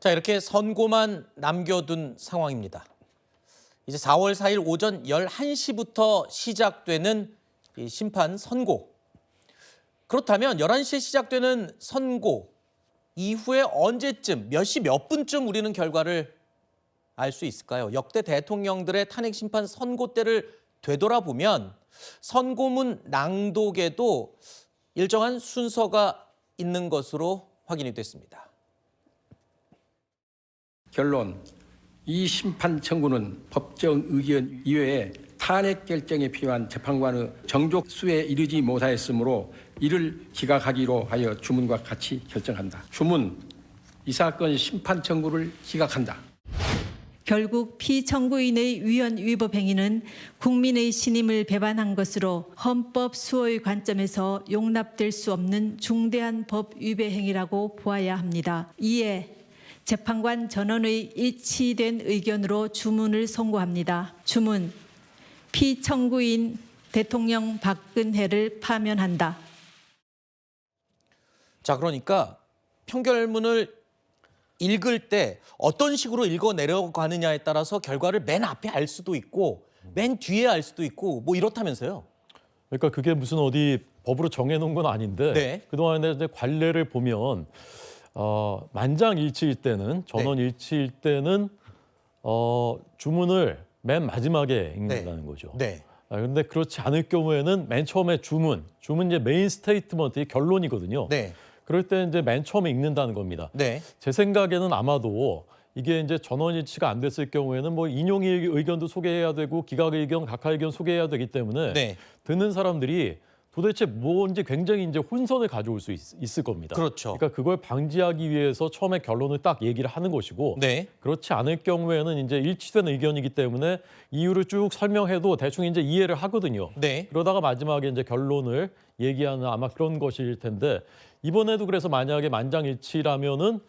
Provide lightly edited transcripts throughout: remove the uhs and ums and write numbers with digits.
자, 이렇게 선고만 남겨둔 상황입니다. 이제 4월 4일 오전 11시부터 시작되는 이 심판 선고. 그렇다면 11시에 시작되는 선고 이후에 언제쯤, 몇 시 몇 분쯤 우리는 결과를 알 수 있을까요? 역대 대통령들의 탄핵 심판 선고 때를 되돌아보면 선고문 낭독에도 일정한 순서가 있는 것으로 확인이 됐습니다. 결론, 이 심판 청구는 법정 의견 이외에 탄핵 결정에 필요한 재판관의 정족 수에 이르지 못하였으므로 이를 기각하기로 하여 주문과 같이 결정한다. 주문, 이 사건 심판 청구를 기각한다. 결국 피청구인의 위헌 위법 행위는 국민의 신임을 배반한 것으로 헌법 수호의 관점에서 용납될 수 없는 중대한 법 위배 행위라고 보아야 합니다. 이에 재판관 전원의 일치된 의견으로 주문을 선고합니다. 주문, 피청구인 대통령 박근혜를 파면한다. 자, 그러니까 평결문을 읽을 때 어떤 식으로 읽어 내려가느냐에 따라서 결과를 맨 앞에 알 수도 있고 맨 뒤에 알 수도 있고 뭐 이렇다면서요. 그러니까 그게 무슨 어디 법으로 정해놓은 건 아닌데 네. 그동안에 이제 관례를 보면 만장일치일 때는 전원일치일 때는 주문을 맨 마지막에 읽는다는 거죠. 네. 그런데 그렇지 않을 경우에는 맨 처음에 주문 이제 메인 스테이트먼트의 결론이거든요. 네. 그럴 때 이제 맨 처음에 읽는다는 겁니다. 네. 제 생각에는 아마도 이게 이제 전원일치가 안 됐을 경우에는 뭐 인용 의견도 소개해야 되고 기각 의견, 각하 의견 소개해야 되기 때문에 네. 듣는 사람들이 도대체 뭔지 굉장히 이제 혼선을 가져올 수 있을 겁니다. 그렇죠. 그러니까 그걸 방지하기 위해서 처음에 결론을 딱 얘기를 하는 것이고 네. 그렇지 않을 경우에는 이제 일치된 의견이기 때문에 이유를 쭉 설명해도 대충 이제 이해를 하거든요. 네. 그러다가 마지막에 이제 결론을 얘기하는 아마 그런 것일 텐데 이번에도 그래서 만약에 만장일치라면은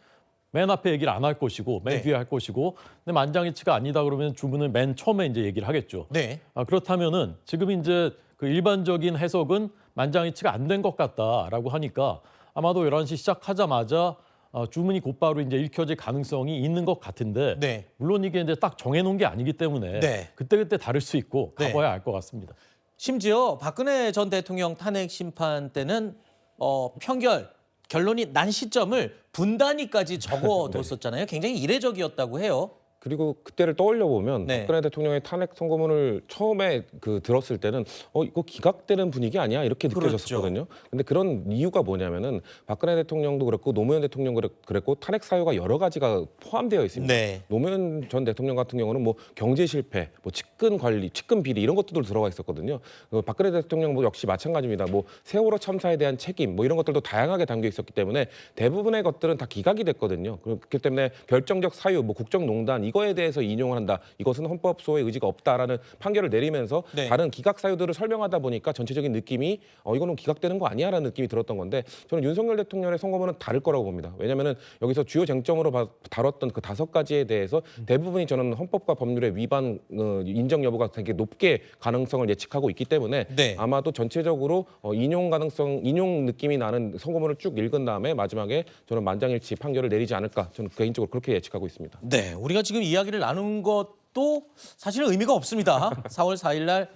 맨 앞에 얘기를 안 할 것이고 맨 네. 뒤에 할 것이고 근데 만장일치가 아니다 그러면 주문을 맨 처음에 이제 얘기를 하겠죠. 네. 그렇다면은 지금 이제 그 일반적인 해석은 만장일치가 안 된 것 같다라고 하니까 아마도 11시 시작하자마자 주문이 곧바로 이제 읽혀질 가능성이 있는 것 같은데 네. 물론 이게 이제 딱 정해놓은 게 아니기 때문에 네. 그때그때 다를 수 있고 네. 가봐야 알 것 같습니다. 심지어 박근혜 전 대통령 탄핵 심판 때는 결론이 난 시점을 분단위까지 적어뒀었잖아요. 굉장히 이례적이었다고 해요. 그리고 그때를 떠올려 보면 네. 박근혜 대통령의 탄핵 선고문을 처음에 들었을 때는 이거 기각되는 분위기 아니야 이렇게 느껴졌었거든요. 근데 그런 이유가 뭐냐면은 박근혜 대통령도 그랬고 노무현 대통령도 그랬고 탄핵 사유가 여러 가지가 포함되어 있습니다. 네. 노무현 전 대통령 같은 경우는 뭐 경제 실패, 뭐 측근 관리, 측근 비리 이런 것들도 들어가 있었거든요. 박근혜 대통령 뭐 역시 마찬가지입니다. 뭐 세월호 참사에 대한 책임 뭐 이런 것들도 다양하게 담겨 있었기 때문에 대부분의 것들은 다 기각이 됐거든요. 그렇기 때문에 결정적 사유, 뭐 국정농단 이거에 대해서 인용을 한다. 이것은 헌법 소의 의지가 없다라는 판결을 내리면서 네. 다른 기각 사유들을 설명하다 보니까 전체적인 느낌이 이거는 기각되는 거 아니야라는 느낌이 들었던 건데 저는 윤석열 대통령의 선거문은 다를 거라고 봅니다. 왜냐하면 여기서 주요 쟁점으로 다뤘던 그 5가지에 대해서 대부분이 저는 헌법과 법률의 위반 인정 여부가 되게 높게 가능성을 예측하고 있기 때문에 네. 아마도 전체적으로 인용 느낌이 나는 선거문을 쭉 읽은 다음에 마지막에 저는 만장일치 판결을 내리지 않을까 저는 개인적으로 그렇게 예측하고 있습니다. 네, 우리가 지금 이야기를 나눈 것도 사실은 의미가 없습니다. 4월 4일 날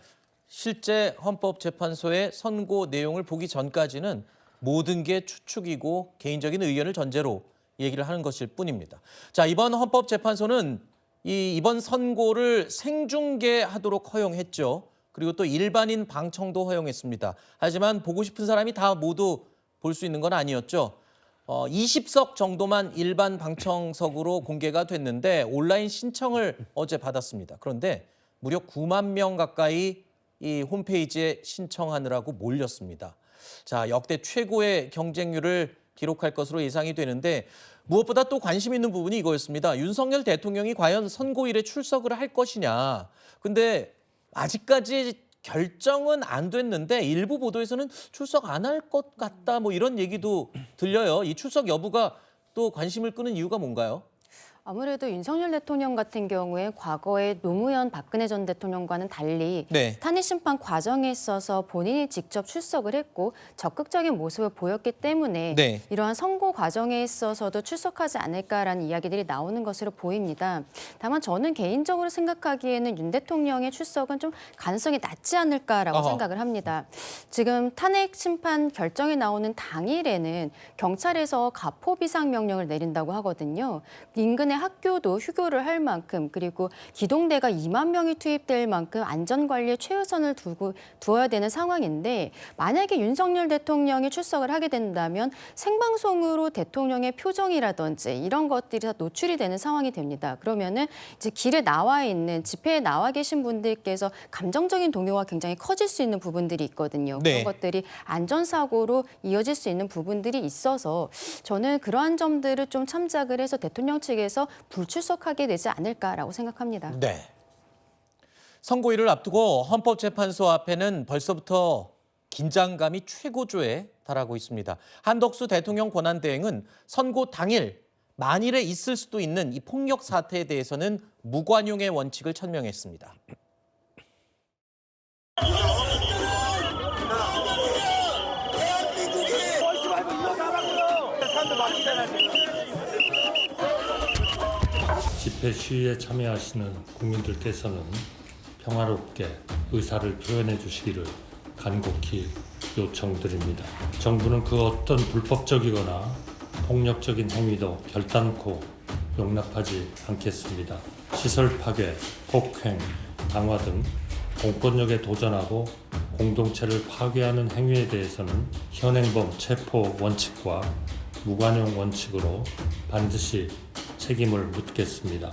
실제 헌법재판소의 선고 내용을 보기 전까지는 모든 게 추측이고 개인적인 의견을 전제로 얘기를 하는 것일 뿐입니다. 자, 이번 헌법재판소는 이번 선고를 생중계하도록 허용했죠. 그리고 또 일반인 방청도 허용했습니다. 하지만 보고 싶은 사람이 다 모두 볼 수 있는 건 아니었죠. 20석 정도만 일반 방청석으로 공개가 됐는데 온라인 신청을 어제 받았습니다. 그런데 무려 9만 명 가까이 이 홈페이지에 신청하느라고 몰렸습니다. 자, 역대 최고의 경쟁률을 기록할 것으로 예상이 되는데 무엇보다 또 관심 있는 부분이 이거였습니다. 윤석열 대통령이 과연 선고일에 출석을 할 것이냐. 근데 아직까지 결정은 안 됐는데 일부 보도에서는 출석 안 할 것 같다 뭐 이런 얘기도 들려요. 이 출석 여부가 또 관심을 끄는 이유가 뭔가요? 아무래도 윤석열 대통령 같은 경우에 과거에 노무현 박근혜 전 대통령과는 달리 네. 탄핵 심판 과정에 있어서 본인이 직접 출석을 했고 적극적인 모습을 보였기 때문에 네. 이러한 선고 과정에 있어서도 출석하지 않을까라는 이야기들이 나오는 것으로 보입니다. 다만 저는 개인적으로 생각하기에는 윤 대통령의 출석은 좀 가능성이 낮지 않을까라고 어허. 생각을 합니다. 지금 탄핵 심판 결정이 나오는 당일에는 경찰에서 가포 비상 명령을 내린다고 하거든요. 인근의 학교도 휴교를 할 만큼 그리고 기동대가 2만 명이 투입될 만큼 안전관리에 최우선을 두어야 되는 상황인데 만약에 윤석열 대통령이 출석을 하게 된다면 생방송으로 대통령의 표정이라든지 이런 것들이 다 노출이 되는 상황이 됩니다. 그러면은 이제 길에 나와 있는 집회에 나와 계신 분들께서 감정적인 동요가 굉장히 커질 수 있는 부분들이 있거든요. 네. 그런 것들이 안전사고로 이어질 수 있는 부분들이 있어서 저는 그러한 점들을 좀 참작을 해서 대통령 측에서 불출석하게 되지 않을까라고 생각합니다. 네. 선고일을 앞두고 헌법재판소 앞에는 벌써부터 긴장감이 최고조에 달하고 있습니다. 한덕수 대통령 권한대행은 선고 당일 만일에 있을 수도 있는 이 폭력 사태에 대해서는 무관용의 원칙을 천명했습니다. 집회 시위에 참여하시는 국민들께서는 평화롭게 의사를 표현해 주시기를 간곡히 요청드립니다. 정부는 그 어떤 불법적이거나 폭력적인 행위도 결단코 용납하지 않겠습니다. 시설 파괴, 폭행, 강화 등 공권력에 도전하고 공동체를 파괴하는 행위에 대해서는 현행범 체포 원칙과 무관용 원칙으로 반드시 책임을 묻겠습니다.